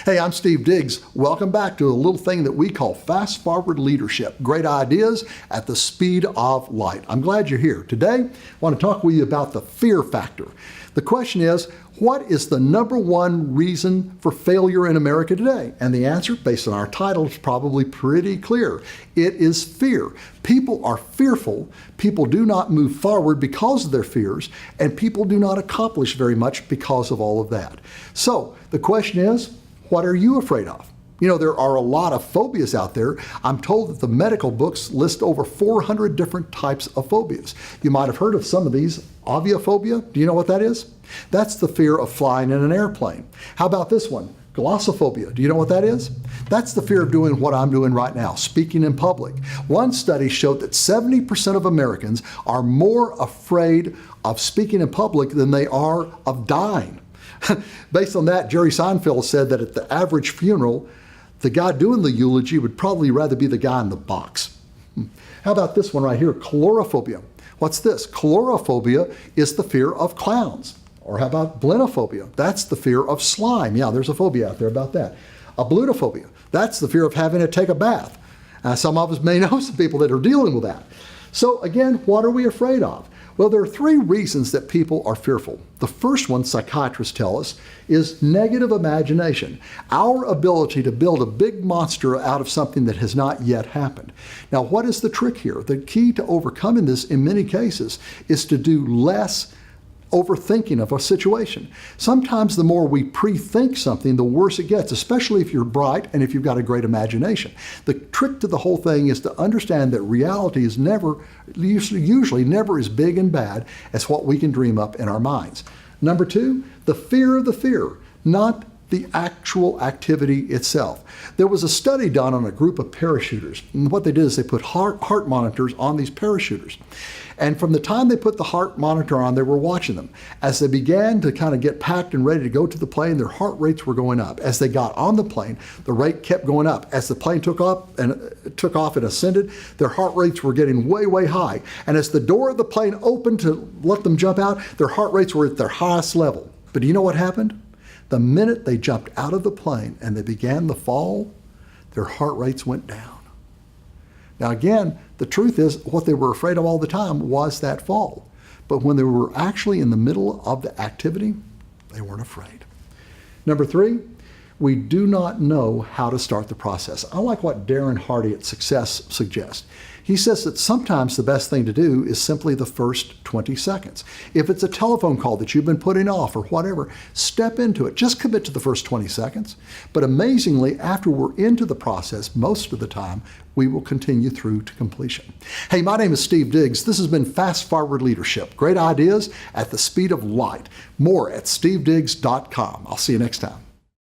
Hey, I'm Steve Diggs. Welcome back to a little thing that we call Fast Forward Leadership. Great ideas at the speed of light. I'm glad you're here. Today, I want to talk with you about the fear factor. The question is, what is the number one reason for failure in America today? And the answer, based on our title, is probably pretty clear. It is fear. People are fearful. People do not move forward because of their fears, and people do not accomplish very much because of all of that. So the question is, what are you afraid of? You know, there are a lot of phobias out there. I'm told that the medical books list over 400 different types of phobias. You might have heard of some of these. Aviophobia, do you know what that is? That's the fear of flying in an airplane. How about this one? Glossophobia, do you know what that is? That's the fear of doing what I'm doing right now, speaking in public. One study showed that 70% of Americans are more afraid of speaking in public than they are of dying. Based on that, Jerry Seinfeld said that at the average funeral, the guy doing the eulogy would probably rather be the guy in the box. How about this one right here, chlorophobia? What's this? Chlorophobia is the fear of clowns. Or how about blenophobia? That's the fear of slime. Yeah, there's a phobia out there about that. Ablutophobia, that's the fear of having to take a bath. Some of us may know some people that are dealing with that. So again, what are we afraid of? Well, there are three reasons that people are fearful. The first one, psychiatrists tell us, is negative imagination, our ability to build a big monster out of something that has not yet happened. Now, what is the trick here? The key to overcoming this in many cases is to do less overthinking of a situation. Sometimes the more we pre-think something, the worse it gets, especially if you're bright and if you've got a great imagination. The trick to the whole thing is to understand that reality is usually never as big and bad as what we can dream up in our minds. Number two, the fear of the fear, not the actual activity itself. There was a study done on a group of parachuters, and what they did is they put heart monitors on these parachuters. And from the time they put the heart monitor on, they were watching them. As they began to kind of get packed and ready to go to the plane, their heart rates were going up. As they got on the plane, the rate kept going up. As the plane took off and ascended, their heart rates were getting way, way high. And as the door of the plane opened to let them jump out, their heart rates were at their highest level. But do you know what happened? The minute they jumped out of the plane and they began the fall, their heart rates went down. Now again, the truth is what they were afraid of all the time was that fall. But when they were actually in the middle of the activity, they weren't afraid. Number three, we do not know how to start the process. I like what Darren Hardy at Success suggests. He says that sometimes the best thing to do is simply the first 20 seconds. If it's a telephone call that you've been putting off or whatever, step into it. Just commit to the first 20 seconds. But amazingly, after we're into the process, most of the time, we will continue through to completion. Hey, my name is Steve Diggs. This has been Fast Forward Leadership. Great ideas at the speed of light. More at stevediggs.com. I'll see you next time.